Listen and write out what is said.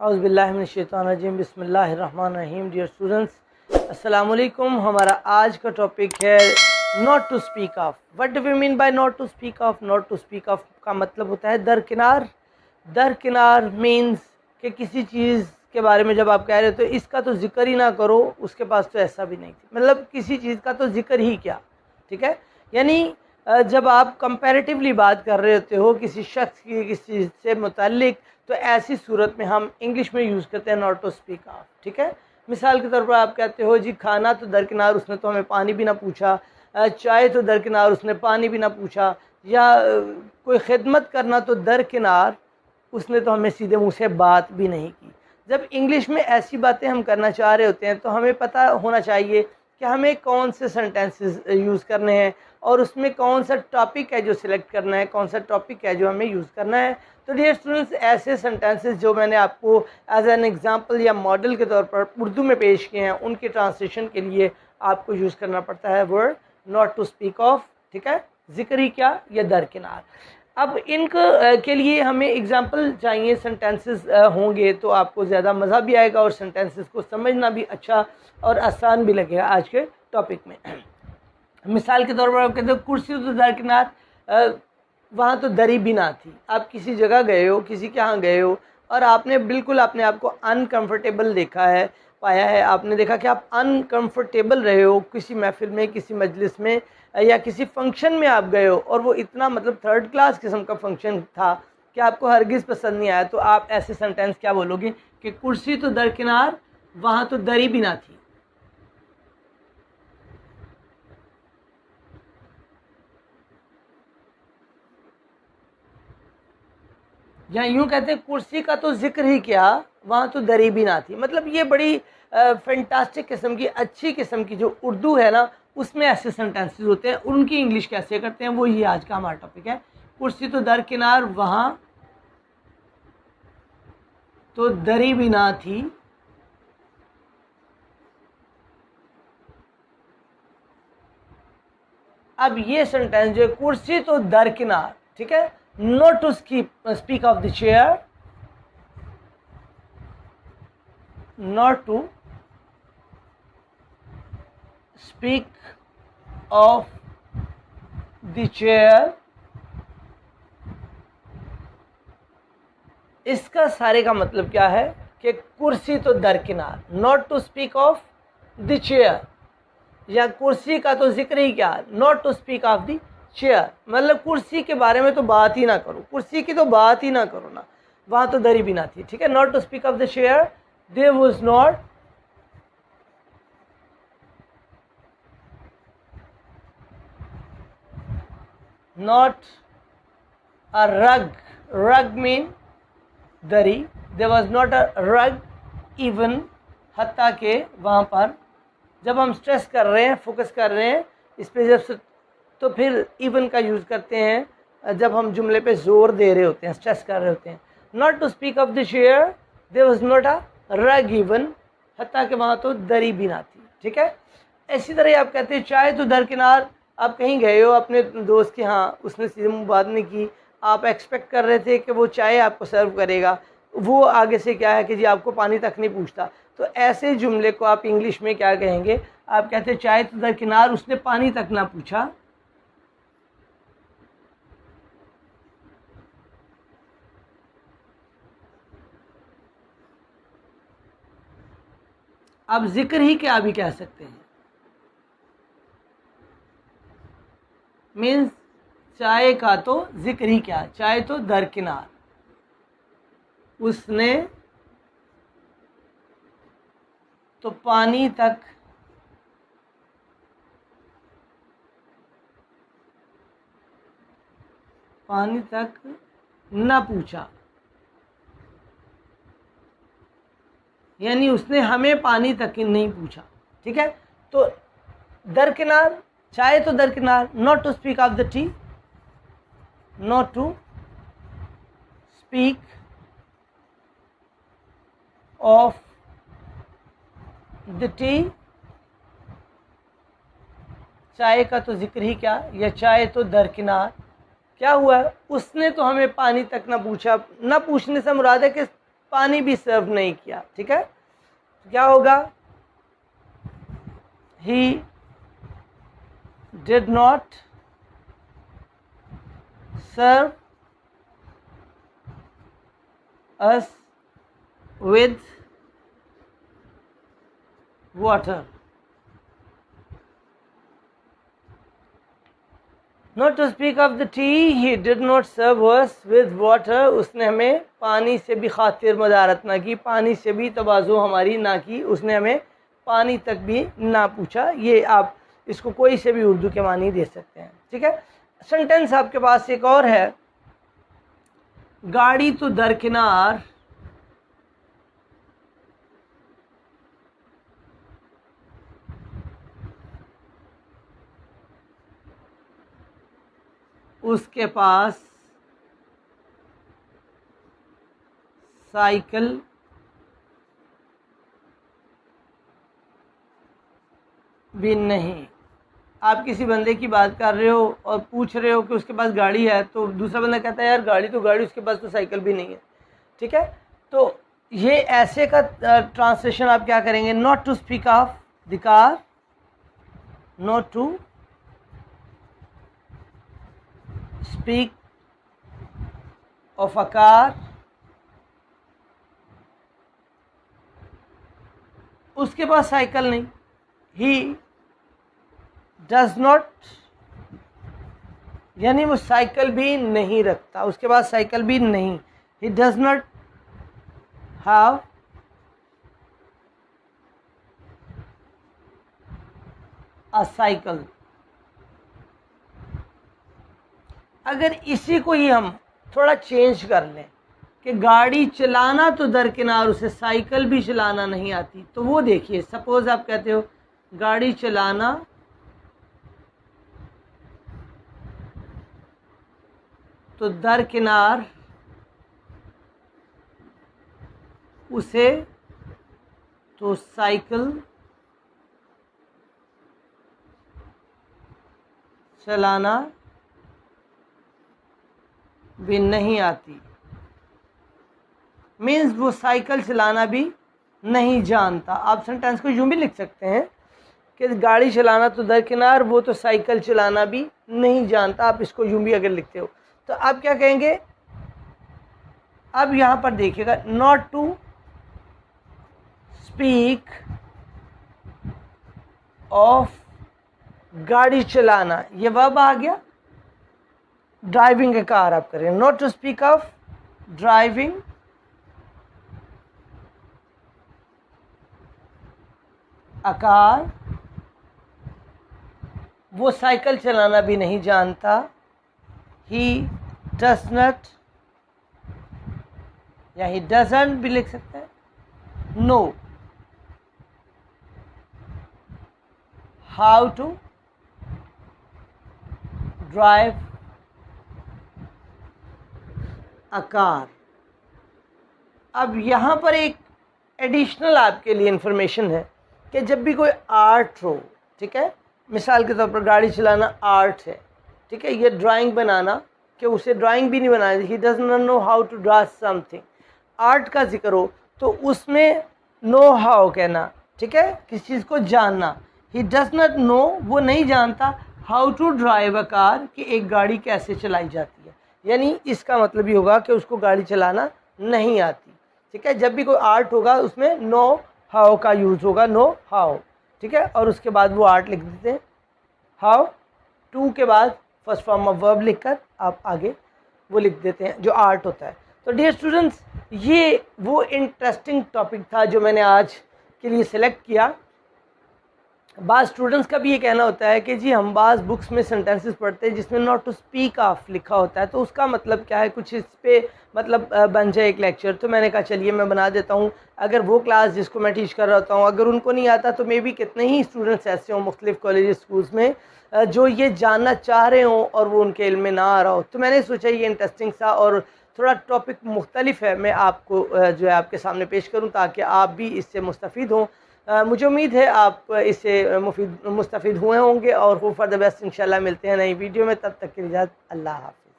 औज़ुबिल्लाहिमिनश्शैतानिर्रजीम बिस्मिल्लाहिर्रहमानिर्रहीम। Dear students, अस्सलाम वालेकुम। हमारा आज का टॉपिक है not to speak of. What do we mean by not to speak of? Not to speak of का मतलब होता है दरकिनार। दरकिनार मीन्स कि किसी चीज़ के बारे में जब आप कह रहे हो तो इसका तो जिक्र ही ना करो, उसके पास तो ऐसा भी नहीं थी, मतलब किसी चीज़ का तो जिक्र ही क्या। ठीक है, यानी जब आप कंपैरेटिवली बात कर रहे होते हो किसी शख्स की किसी चीज़ से मुताल्लिक, तो ऐसी सूरत में हम इंग्लिश में यूज़ करते हैं नॉट टू स्पीक ऑफ। ठीक है, मिसाल के तौर पर आप कहते हो जी खाना तो दरकिनार उसने तो हमें पानी भी ना पूछा, चाय तो दरकिनार उसने पानी भी ना पूछा, या कोई खिदमत करना तो दरकिनार उसने तो हमें सीधे मुँह से बात भी नहीं की। जब इंग्लिश में ऐसी बातें हम करना चाह रहे होते हैं तो हमें पता होना चाहिए कि हमें कौन से सेंटेंसेस यूज़ करने हैं और उसमें कौन सा टॉपिक है जो सिलेक्ट करना है, कौन सा टॉपिक है जो हमें यूज़ करना है। तो डियर स्टूडेंट्स, ऐसे सेंटेंसेस जो मैंने आपको एज एन एग्जांपल या मॉडल के तौर पर उर्दू में पेश किए हैं, उनके ट्रांसलेशन के लिए आपको यूज़ करना पड़ता है word not to speak of. ठीक है, जिक्र ही क्या या दरकिनार। अब इनके के लिए हमें एग्जांपल चाहिए, सेंटेंसेस होंगे तो आपको ज़्यादा मज़ा भी आएगा और सेंटेंसेस को समझना भी अच्छा और आसान भी लगेगा आज के टॉपिक में। मिसाल के तौर पर आप कहते हो कुर्सी तो दरकिनार, वहाँ तो दरी भी ना थी। आप किसी जगह गए हो, किसी के यहाँ गए हो और आपने बिल्कुल अपने आप को अनकंफर्टेबल देखा है, पाया है। आपने देखा कि आप अनकंफर्टेबल रहे हो किसी महफिल में, किसी मजलिस में या किसी फंक्शन में आप गए हो और वो इतना मतलब थर्ड क्लास किस्म का फंक्शन था कि आपको हरगिज़ पसंद नहीं आया। तो आप ऐसे सेंटेंस क्या बोलोगे कि कुर्सी तो दरकिनार, वहाँ तो दरी भी ना थी। या यूँ कहते हैं कुर्सी का तो जिक्र ही क्या, वहाँ तो दरी भी ना थी। मतलब ये बड़ी फैंटास्टिक किस्म की, अच्छी किस्म की जो उर्दू है ना, उसमें ऐसे सेंटेंसेस होते हैं। उनकी इंग्लिश कैसे करते हैं वो ये आज का हमारा टॉपिक है। कुर्सी तो दरकिनार, वहाँ तो दरी भी ना थी। अब ये सेंटेंस जो है कुर्सी तो दरकिनार, ठीक है, not to speak of the chair, not to speak of the chair, इसका सारे का मतलब क्या है कि कुर्सी तो दरकिनार, not to speak of the chair, या कुर्सी का तो जिक्र ही क्या, not to speak of the chair, मतलब कुर्सी के बारे में तो बात ही ना करो, कुर्सी की तो बात ही ना करो ना, वहाँ तो दरी भी ना थी। ठीक है, not to speak of the chair, there was not a rug, rug mean दरी, there was not a rug even, हत्ता के वहाँ पर जब हम स्ट्रेस कर रहे हैं, फोकस कर रहे हैं इस पे जब, तो फिर इवन का यूज़ करते हैं जब हम जुमले पे जोर दे रहे होते हैं, स्ट्रेस कर रहे होते हैं। Not to speak of the chair, there was not a rug even, हत्ता के वहाँ तो दरी भी ना थी। ठीक है, इसी तरह आप कहते हैं चाय तो दरकिनार। आप कहीं गए हो अपने दोस्त के यहाँ, उसने सीधे मुँह बात नहीं की, आप एक्सपेक्ट कर रहे थे कि वो चाय आपको सर्व करेगा, वो आगे से क्या है कि जी आपको पानी तक नहीं पूछता। तो ऐसे जुमले को आप इंग्लिश में क्या कहेंगे? आप कहते हैं चाय तो दरकिनार, उसने पानी तक ना पूछा। आप जिक्र ही क्या भी कह सकते हैं, मीन्स चाय का तो जिक्र ही क्या, चाय तो दरकिनार, उसने तो पानी तक न पूछा, यानी उसने हमें पानी तक नहीं पूछा। ठीक है, तो दरकिनार, चाय तो दरकिनार, not to speak of the tea, not to speak of the tea, चाय का तो जिक्र ही क्या, या चाय तो दरकिनार। क्या हुआ, उसने तो हमें पानी तक ना पूछा। ना पूछने से मुराद है कि पानी भी सर्व नहीं किया, ठीक है। तो क्या होगा, he did not serve us with water. Not to speak of the tea, he did not serve us with water. उसने हमें पानी से भी खातिर मदारत ना की, पानी से भी तवाज़ो हमारी ना की, उसने हमें पानी तक भी ना पूछा। ये आप इसको कोई से भी उर्दू के मानी दे सकते हैं, ठीक है। सेंटेंस आपके पास एक और है, गाड़ी तो दरकिनार उसके पास साइकिल भी नहीं। आप किसी बंदे की बात कर रहे हो और पूछ रहे हो कि उसके पास गाड़ी है, तो दूसरा बंदा कहता है यार गाड़ी तो गाड़ी, उसके पास तो साइकिल भी नहीं है, ठीक है। तो ये ऐसे का ट्रांसलेशन आप क्या करेंगे, not to speak of the car, not to speak of a car, उसके पास साइकिल नहीं। ही डज नॉट, यानी वो साइकिल भी नहीं रखता, उसके पास साइकिल भी नहीं। ही does not have a cycle. अगर इसी को ही हम थोड़ा चेंज कर लें कि गाड़ी चलाना तो दरकिनार, उसे साइकिल भी चलाना नहीं आती, तो वो देखिए, सपोज आप कहते हो गाड़ी चलाना तो दरकिनार उसे तो साइकिल चलाना भी नहीं आती। मीन्स वो साइकिल चलाना भी नहीं जानता। आप सेंटेंस को यूँ भी लिख सकते हैं कि गाड़ी चलाना तो दरकिनार, वो तो साइकिल चलाना भी नहीं जानता। आप इसको यूँ भी अगर लिखते हो तो आप क्या कहेंगे, अब यहाँ पर देखिएगा, नॉट टू स्पीक ऑफ गाड़ी चलाना, ये वर्ब आ गया। ड्राइविंग ए कार आप करें, not to speak of driving a car, वो साइकिल चलाना भी नहीं जानता। ही डज नॉट, या ही डजंट भी लिख सकते हैं, know how to drive a car. अब यहाँ पर एक एडिशनल आपके लिए इंफॉर्मेशन है कि जब भी कोई आर्ट हो, ठीक है, मिसाल के तौर पर गाड़ी चलाना आर्ट है, ठीक है, ये ड्राइंग बनाना, कि उसे ड्राइंग भी नहीं बनानी, he does not know how to draw something, art का जिक्र हो तो उसमें नो हाउ कहना, ठीक है, किसी चीज़ को जानना। ही डज नॉट नो, वो नहीं जानता, how to drive a car, कि एक गाड़ी कैसे चलाई जाती है। यानी इसका मतलब ये होगा कि उसको गाड़ी चलाना नहीं आती, ठीक है। जब भी कोई आर्ट होगा उसमें नो हाउ का यूज़ होगा, नो हाउ, ठीक है, और उसके बाद वो आर्ट लिख देते हैं। हाउ टू के बाद फर्स्ट फॉर्म ऑफ वर्ब लिखकर आप आगे वो लिख देते हैं जो आर्ट होता है। तो डियर स्टूडेंट्स, ये वो इंटरेस्टिंग टॉपिक था जो मैंने आज के लिए सिलेक्ट किया। बाज़ स्टूडेंट्स का भी ये कहना होता है कि जी हम बाज़ बुक्स में सेंटेंसेस पढ़ते हैं जिसमें नॉट टू स्पीक ऑफ लिखा होता है, तो उसका मतलब क्या है, कुछ इस पे मतलब बन जाए एक लेक्चर। तो मैंने कहा चलिए मैं बना देता हूँ। अगर वो क्लास जिसको मैं टीच कर रहा होता हूँ अगर उनको नहीं आता तो मे बी कितने ही स्टूडेंट्स ऐसे हों मुख्तलिफ़ कॉलेज स्कूल्स में जो ये जानना चाह रहे हों और वो उनके इल्म में ना आ रहा हो। तो मैंने सोचा ये इंटरेस्टिंग सा और थोड़ा टॉपिक मुख्तलिफ है, मैं आपको जो है आपके सामने पेश करूँ ताकि आप भी इससे मुस्तफ़ीद हों। मुझे उम्मीद है आप इससे मुस्तफ़ीद हुए होंगे और होप फॉर द बेस्ट। इंशाल्लाह मिलते हैं नई वीडियो में, तब तक के लिए इजाज़त, अल्लाह हाफ़िज़।